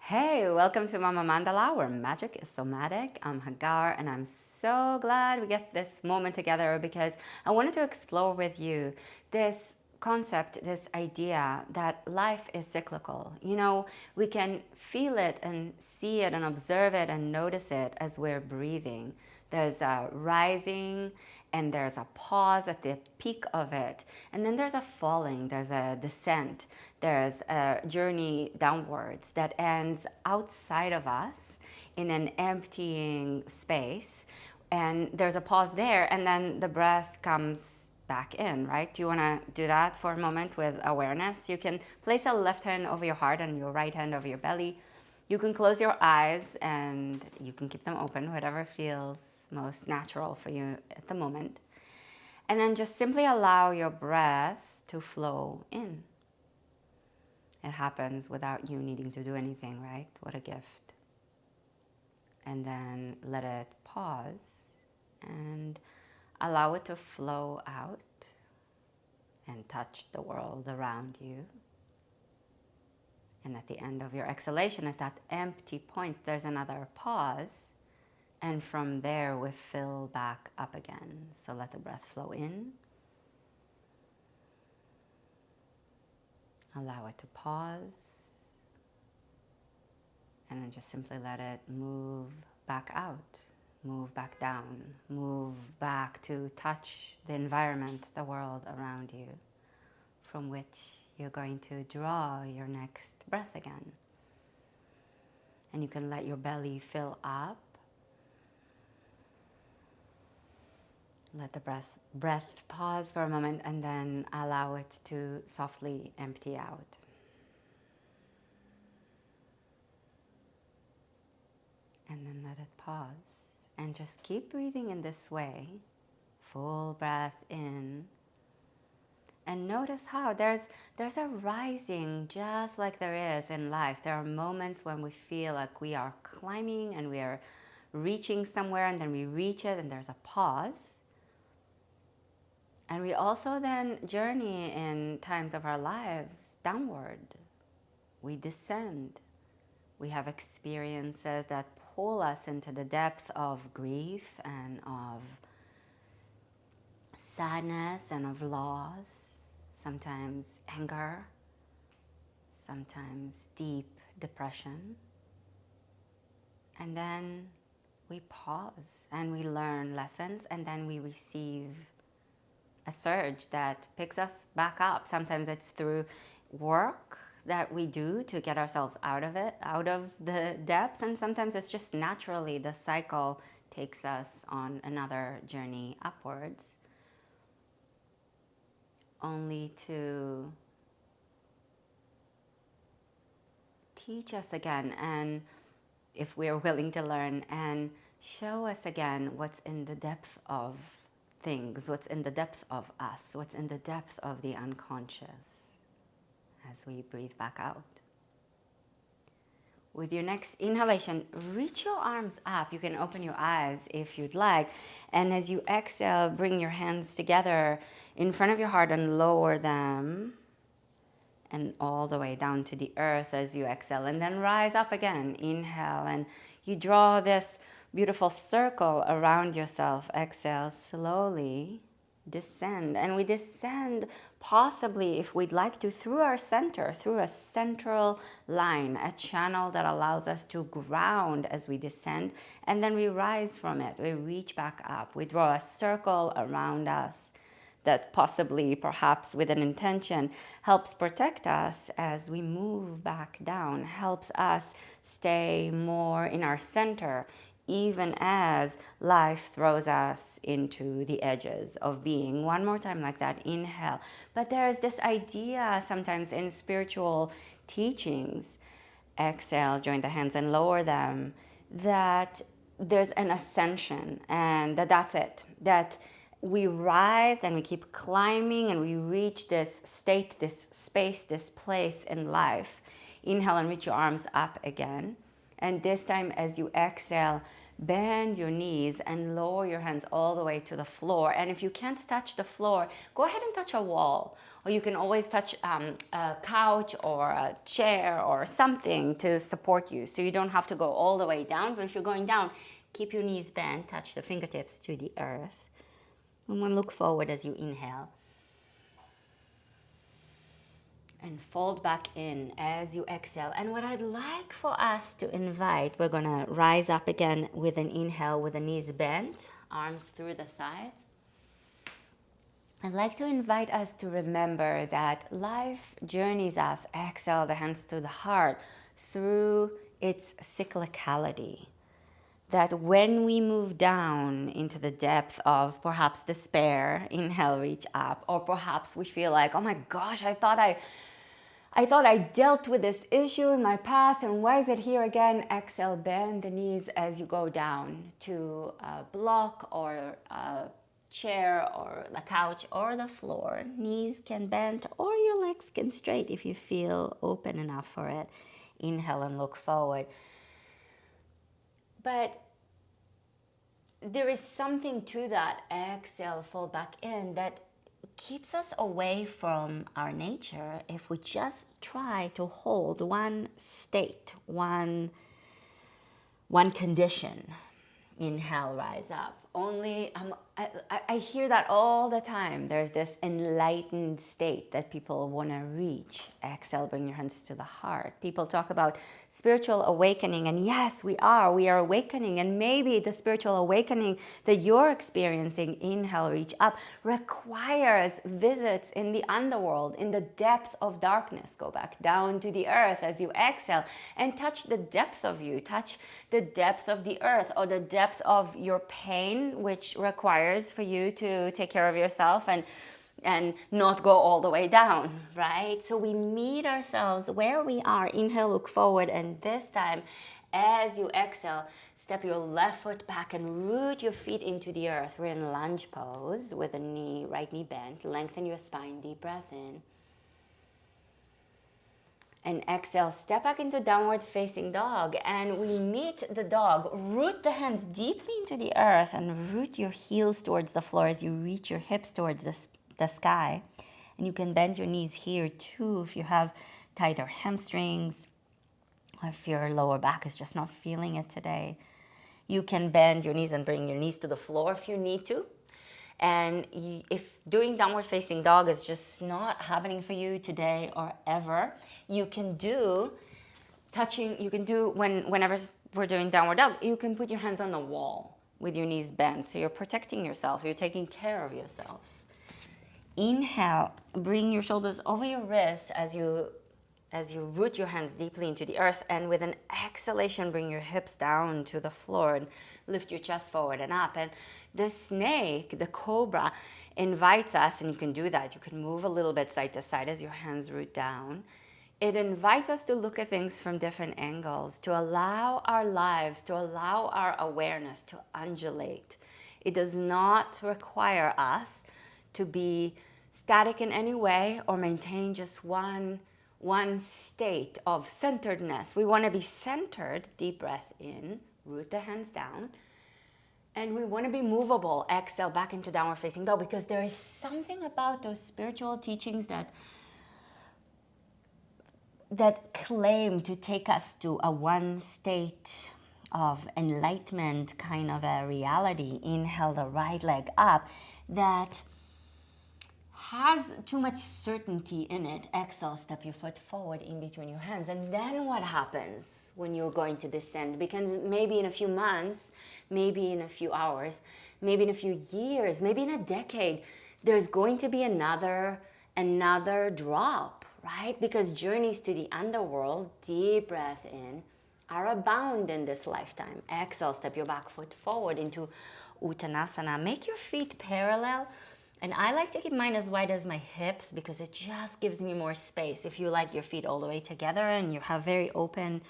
Hey, welcome to Mama Mandala, where magic is somatic. I'm Hagar, and I'm so glad we get this moment together because I wanted to explore with you this concept, this idea that life is cyclical. We can feel it and see it and observe it and notice it as we're breathing. There's a rising and there's a pause at the peak of it. And then there's a falling, there's a descent, there's a journey downwards that ends outside of us in an emptying space. And there's a pause there, and then the breath comes back in, right? Do you want to do that for a moment with awareness? You can place a left hand over your heart and your right hand over your belly. You can close your eyes and you can keep them open, whatever feels most natural for you at the moment. And then just simply allow your breath to flow in. It happens without you needing to do anything, right? What a gift. And then let it pause and allow it to flow out and touch the world around you. And at the end of your exhalation, at that empty point, there's another pause. And from there, we fill back up again. So let the breath flow in. Allow it to pause. And then just simply let it move back out, move back down, move back to touch the environment, the world around you, from which you're going to draw your next breath again. And you can let your belly fill up. Let the breath pause for a moment and then allow it to softly empty out. And then let it pause. And just keep breathing in this way. Full breath in. And notice how there's a rising just like there is in life. There are moments when we feel like we are climbing and we are reaching somewhere, and then we reach it and there's a pause. And we also then journey in times of our lives downward. We descend. We have experiences that pull us into the depth of grief and of sadness and of loss. Sometimes anger, sometimes deep depression. And then we pause and we learn lessons, and then we receive a surge that picks us back up. Sometimes it's through work that we do to get ourselves out of it, out of the depth, and sometimes it's just naturally the cycle takes us on another journey upwards, only to teach us again, and if we are willing to learn, and show us again what's in the depth of things, what's in the depth of us, what's in the depth of the unconscious as we breathe back out. With your next inhalation, reach your arms up. You can open your eyes if you'd like. And as you exhale, bring your hands together in front of your heart and lower them. And all the way down to the earth as you exhale. And then rise up again. Inhale. And you draw this beautiful circle around yourself. Exhale slowly. Descend. And we descend possibly, if we'd like to, through our center, through a central line, a channel that allows us to ground as we descend. And then we rise from it. We reach back up. We draw a circle around us that possibly, perhaps with an intention, helps protect us as we move back down, helps us stay more in our center, even as life throws us into the edges of being. One more time like that, inhale. But there's this idea sometimes in spiritual teachings, exhale, join the hands and lower them, that there's an ascension and that's it. That we rise and we keep climbing and we reach this state, this space, this place in life. Inhale and reach your arms up again. And this time as you exhale, Bend your knees and lower your hands all the way to the floor. And if you can't touch the floor, go ahead and touch a wall. Or you can always touch a couch or a chair or something to support you. So you don't have to go all the way down. But if you're going down, keep your knees bent, touch the fingertips to the earth. And then look forward as you inhale. And fold back in as you exhale. And what I'd like for us to invite, we're going to rise up again with an inhale with the knees bent, arms through the sides. I'd like to invite us to remember that life journeys us, exhale the hands to the heart, through its cyclicality. That when we move down into the depth of perhaps despair, inhale, reach up, or perhaps we feel like, oh my gosh, I thought I dealt with this issue in my past, and why is it here again? Exhale, bend the knees as you go down to a block or a chair or the couch or the floor. Knees can bend or your legs can straight if you feel open enough for it. Inhale and look forward. But there is something to that exhale, fold back in, that keeps us away from our nature if we just try to hold one state, one condition. Inhale, rise up. I hear that all the time. There's this enlightened state that people want to reach. Exhale, bring your hands to the heart. People talk about spiritual awakening, and yes, we are awakening, and maybe the spiritual awakening that you're experiencing, inhale, reach up, requires visits in the underworld, in the depth of darkness. Go back down to the earth as you exhale and touch the depth of you, touch the depth of the earth, or the depth of your pain, which requires for you to take care of yourself and not go all the way down, right? So we meet ourselves where we are. Inhale, look forward, and this time, as you exhale, step your left foot back and root your feet into the earth. We're in lunge pose with the right knee bent. Lengthen your spine, deep breath in. And exhale, step back into downward facing dog. And we meet the dog. Root the hands deeply into the earth and root your heels towards the floor as you reach your hips towards the sky. And you can bend your knees here too if you have tighter hamstrings, or if your lower back is just not feeling it today. You can bend your knees and bring your knees to the floor if you need to. And if doing downward facing dog is just not happening for you today or ever, you can do whenever we're doing downward dog, you can put your hands on the wall with your knees bent. So you're protecting yourself, you're taking care of yourself. Inhale, bring your shoulders over your wrists as you root your hands deeply into the earth, and with an exhalation, bring your hips down to the floor and lift your chest forward and up. And the snake, the cobra, invites us, and you can do that. You can move a little bit side to side as your hands root down. It invites us to look at things from different angles, to allow our lives, to allow our awareness to undulate. It does not require us to be static in any way or maintain just one state of centeredness. We want to be centered. Deep breath in, root the hands down. And we want to be movable. Exhale back into downward facing dog, because there is something about those spiritual teachings that claim to take us to a one state of enlightenment kind of a reality. Inhale the right leg up, that has too much certainty in it. Exhale, step your foot forward in between your hands. And then what happens when you're going to descend? Because maybe in a few months, maybe in a few hours, maybe in a few years, maybe in a decade, there's going to be another drop, right? Because journeys to the underworld, deep breath in, are abound in this lifetime. Exhale, step your back foot forward into Uttanasana. Make your feet parallel. And I like to keep mine as wide as my hips because it just gives me more space. If you like your feet all the way together and you have very open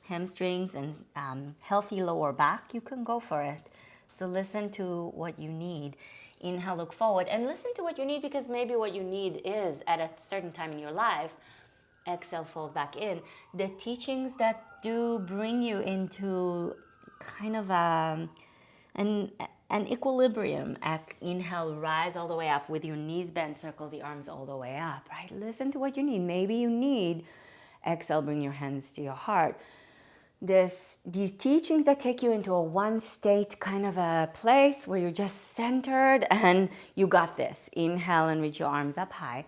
hamstrings and healthy lower back, you can go for it. So listen to what you need. Inhale, look forward, and listen to what you need, because maybe what you need is at a certain time in your life. Exhale, fold back in. The teachings that do bring you into kind of an, an equilibrium. Inhale, rise all the way up with your knees bent, circle the arms all the way up, right? Listen to what you need. Maybe you need, exhale, bring your hands to your heart. These teachings that take you into a one state kind of a place where you're just centered and you got this. Inhale and reach your arms up high.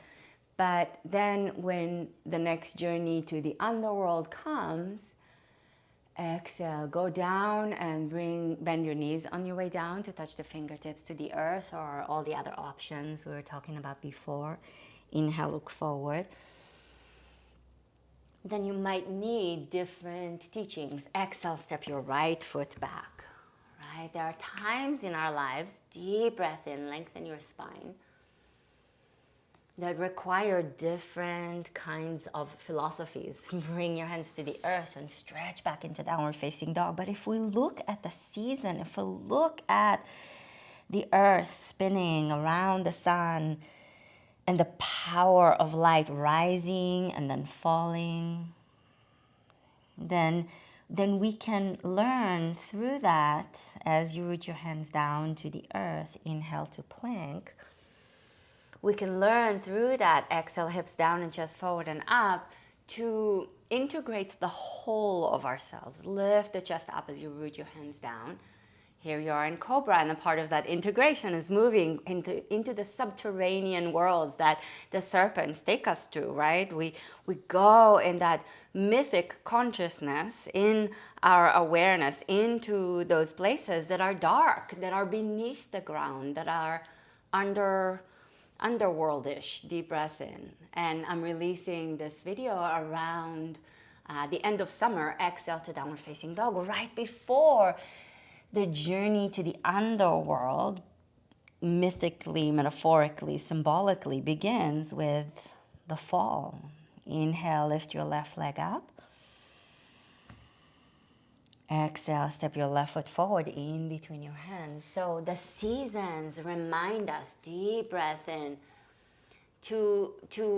But then when the next journey to the underworld comes, exhale, go down and bend your knees on your way down to touch the fingertips to the earth, or all the other options we were talking about before. Inhale, look forward. Then you might need different teachings. Exhale, step your right foot back, right? There are times in our lives, deep breath in, lengthen your spine, that require different kinds of philosophies. Bring your hands to the earth and stretch back into downward facing dog. But if we look at the season, if we look at the earth spinning around the sun, and the power of light rising and then falling, then we can learn through that as you root your hands down to the earth, inhale to plank. We can learn through that, exhale, hips down and chest forward and up, to integrate the whole of ourselves. Lift the chest up as you root your hands down. Here you are in Cobra, and a part of that integration is moving into the subterranean worlds that the serpents take us to, right? We go in that mythic consciousness, in our awareness, into those places that are dark, that are beneath the ground, that are underworldish. Deep breath in. And I'm releasing this video around the end of summer. Exhale to downward facing dog, right before the journey to the underworld, mythically, metaphorically, symbolically, begins with the fall. Inhale, lift your left leg up. Exhale, step your left foot forward in between your hands. So the seasons remind us, deep breath in, to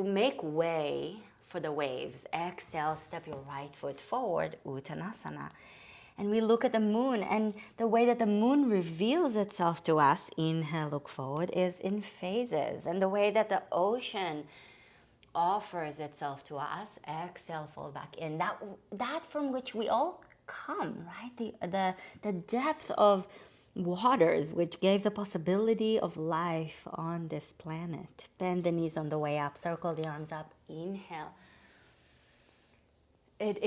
make way for the waves. Exhale, step your right foot forward, Uttanasana. And we look at the moon, and the way that the moon reveals itself to us, inhale, look forward, is in phases. And the way that the ocean offers itself to us, exhale, fall back in. That from which we all come, right? The depth of waters which gave the possibility of life on this planet. Bend the knees on the way up, circle the arms up, inhale. It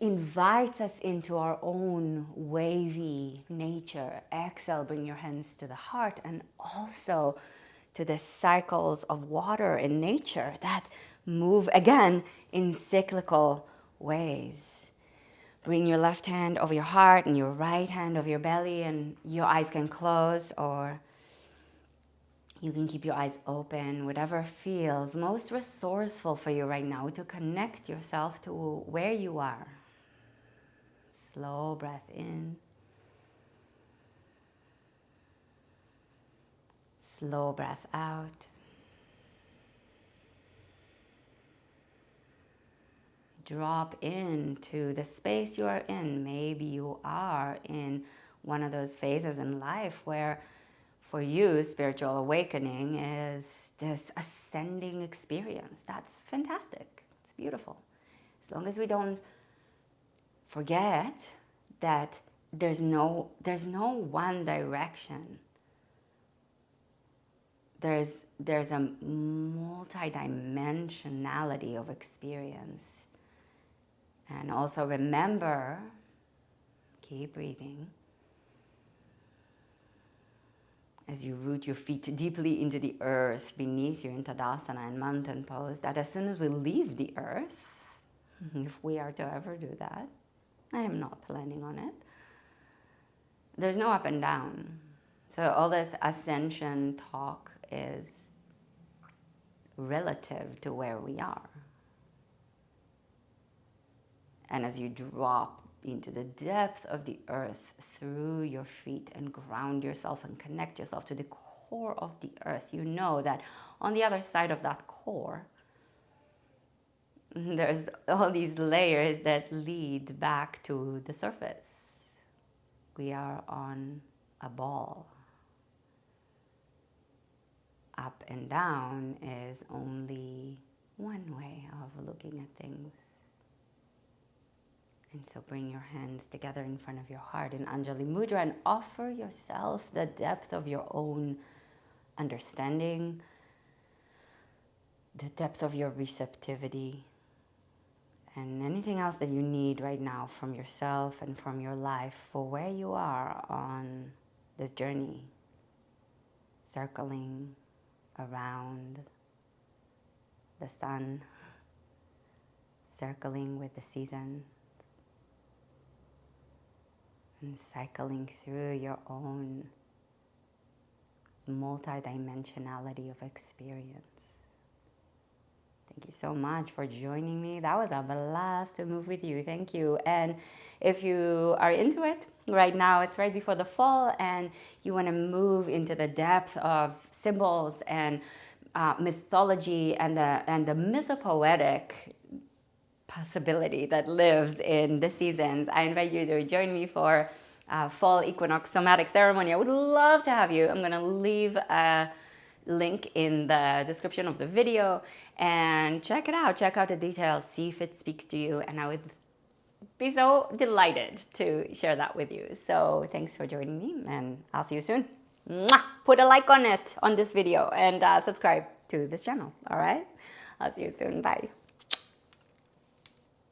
invites us into our own wavy nature. Exhale, bring your hands to the heart, and also to the cycles of water in nature that move again in cyclical ways. Bring your left hand over your heart and your right hand over your belly, and your eyes can close, or you can keep your eyes open, whatever feels most resourceful for you right now to connect yourself to where you are. Slow breath in. Slow breath out. Drop into the space you are in. Maybe you are in one of those phases in life where, for you, spiritual awakening is this ascending experience. That's fantastic. It's beautiful. As long as we don't forget that there's no one direction. There's a multidimensionality of experience. And also remember, keep breathing, as you root your feet deeply into the earth beneath you in Tadasana and mountain pose, that as soon as we leave the earth, if we are to ever do that, I am not planning on it, there's no up and down. So all this ascension talk is relative to where we are. And as you drop into the depth of the earth through your feet and ground yourself and connect yourself to the core of the earth, you know that on the other side of that core, there's all these layers that lead back to the surface. we are on a ball. Up and down is only one way of looking at things. And so bring your hands together in front of your heart in Anjali Mudra and offer yourself the depth of your own understanding, the depth of your receptivity, and anything else that you need right now from yourself and from your life for where you are on this journey, circling around the sun, circling with the seasons, and cycling through your own multidimensionality of experience. Thank you so much for joining me. That was a blast to move with you. Thank you. And if you are into it right now, it's right before the fall, and you want to move into the depth of symbols and mythology and the mythopoetic possibility that lives in the seasons, I invite you to join me for fall equinox somatic ceremony. I would love to have you. I'm going to leave a link in the description of the video and check it out. Check out the details, see if it speaks to you, and I would be so delighted to share that with you. So thanks for joining me, and I'll see you soon. Mwah! Put a like on this video, and subscribe to this channel. All right, I'll see you soon. Bye.